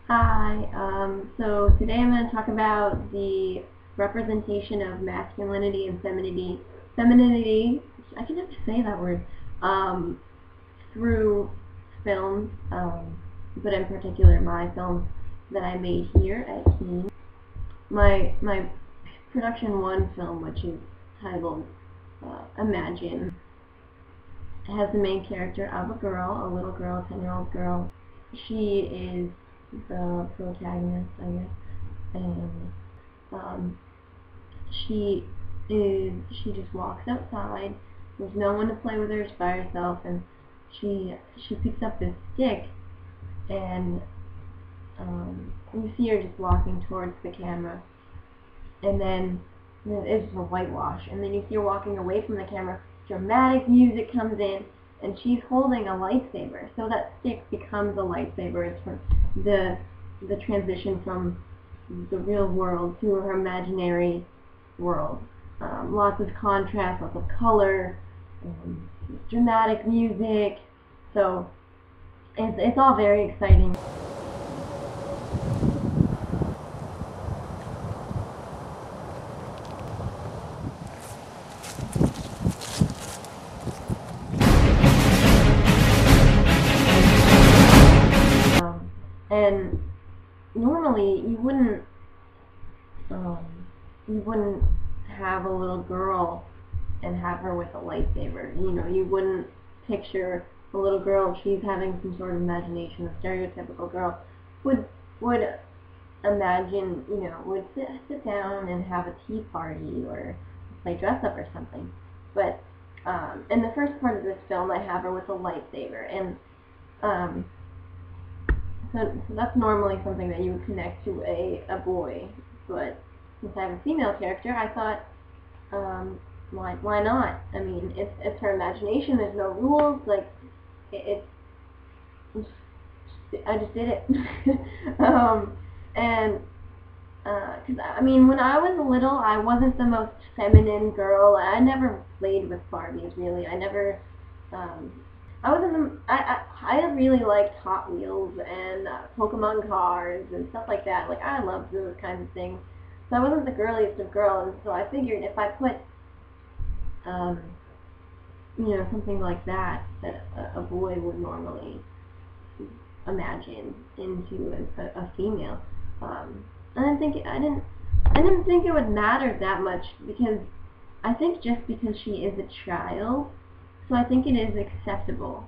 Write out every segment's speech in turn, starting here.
Hi, so today I'm going to talk about the representation of masculinity and femininity, I can never say that word, through films, but in particular my films that I made here at Keene. My production one film, which is titled Imagine, has the main character of a little girl, 10-year-old girl. She is the protagonist, I guess, and she just walks outside. There's no one to play with her. She's by herself, and she picks up this stick, and you see her just walking towards the camera, and then it's just a whitewash, and then you see her walking away from the camera. Dramatic music comes in, and she's holding a lightsaber, so that stick becomes a lightsaber. It's from the transition from the real world to her imaginary world. Lots of contrast, lots of color, dramatic music, so it's all very exciting. And normally you wouldn't have a little girl and have her with a lightsaber. You know, you wouldn't picture a little girl, she's having some sort of imagination. A stereotypical girl would imagine, would sit down and have a tea party or play dress up or something. But in the first part of this film, I have her with a lightsaber, and so that's normally something that you would connect to a boy, but since I have a female character, I thought, why not? I mean, it's her imagination. There's no rules. Like, I just did it. And because I mean, when I was little, I wasn't the most feminine girl. I never played with Barbies, really. I never. I really liked Hot Wheels and Pokemon cards and stuff like that. Like, I loved those kinds of things. So I wasn't the girliest of girls, so I figured if I put, something like that a boy would normally imagine into a female. I didn't think it would matter that much, because I think just because she is a child, so I think it is acceptable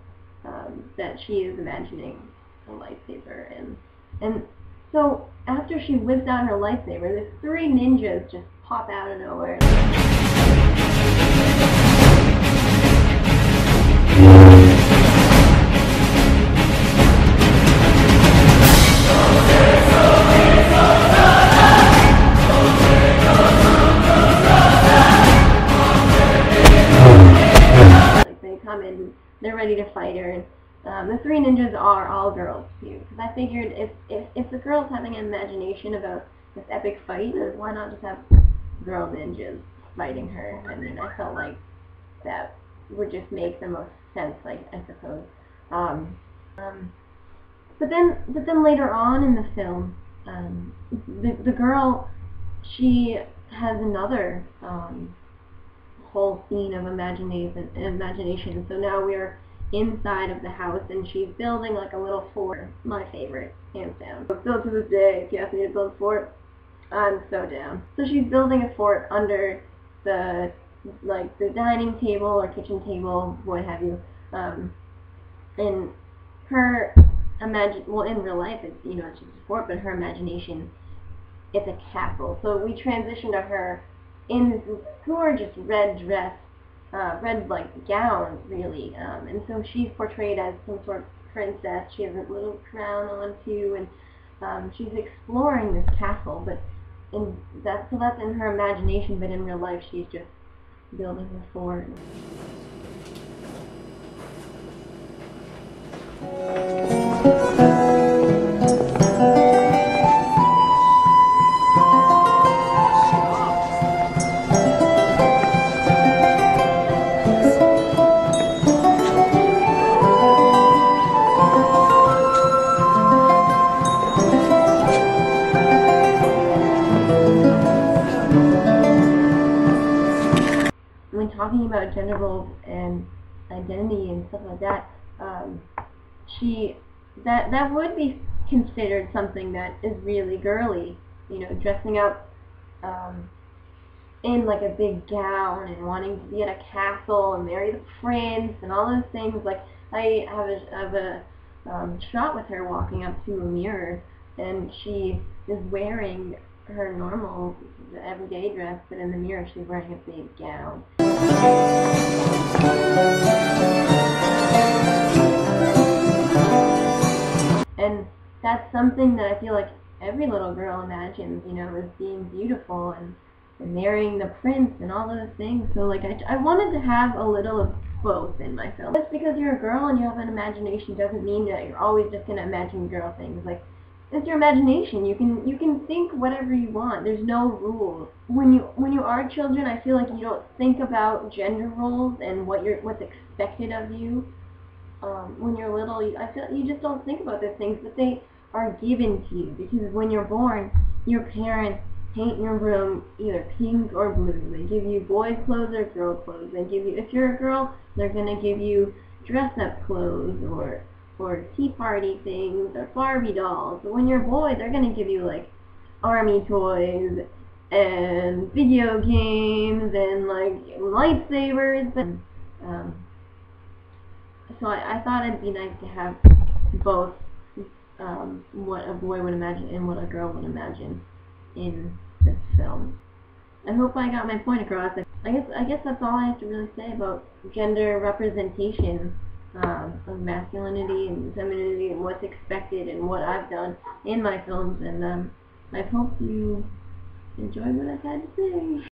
that she is imagining a lightsaber, and so after she whips out her lightsaber, there's 3 ninjas just pop out of nowhere. They come in, they're ready to fight her, and the 3 ninjas are all girls too, because I figured if the girl's having an imagination about this epic fight, why not just have girl ninjas fighting her? I mean, I felt like that would just make the most sense, I suppose. But then later on in the film, the girl, she has another whole scene of imagination. So now we're inside of the house, and she's building like a little fort. My favorite, hands down. Still to this day, if you ask me to build a fort, I'm so down. So she's building a fort under the dining table or kitchen table, what have you. And her in real life, it's it's just a fort, but her imagination, it's a castle. So we transition to her in this gorgeous red dress, red gown, really, and so she's portrayed as some sort of princess. She has a little crown on too, and she's exploring this castle. But that's in her imagination, but in real life, she's just building a fort. talking about gender roles and identity and stuff like that, that would be considered something that is really girly. You know, dressing up in like a big gown and wanting to be at a castle and marry the prince and all those things. Like I have a shot with her walking up to a mirror, and she is wearing her normal everyday dress, but in the mirror she's wearing a big gown. And that's something that I feel like every little girl imagines, you know, as being beautiful and marrying the prince and all those things. So like I wanted to have a little of both in my film. Just because you're a girl and you have an imagination doesn't mean that you're always just gonna imagine girl things. Like, it's your imagination. You can think whatever you want. There's no rules. When you are children, I feel like you don't think about gender roles and what's expected of you. When you're little, I feel you just don't think about those things, but they are given to you because when you're born, your parents paint your room either pink or blue. They give you boys' clothes or girl clothes. They give you, if you're a girl, they're gonna give you dress-up clothes or tea party things or Barbie dolls. But when you're a boy, they're gonna give you like army toys and video games and like lightsabers. So I thought it'd be nice to have both what a boy would imagine and what a girl would imagine in this film. I hope I got my point across. I guess that's all I have to really say about gender representation of masculinity and femininity and what's expected and what I've done in my films. And I hope you enjoyed what I've had to say.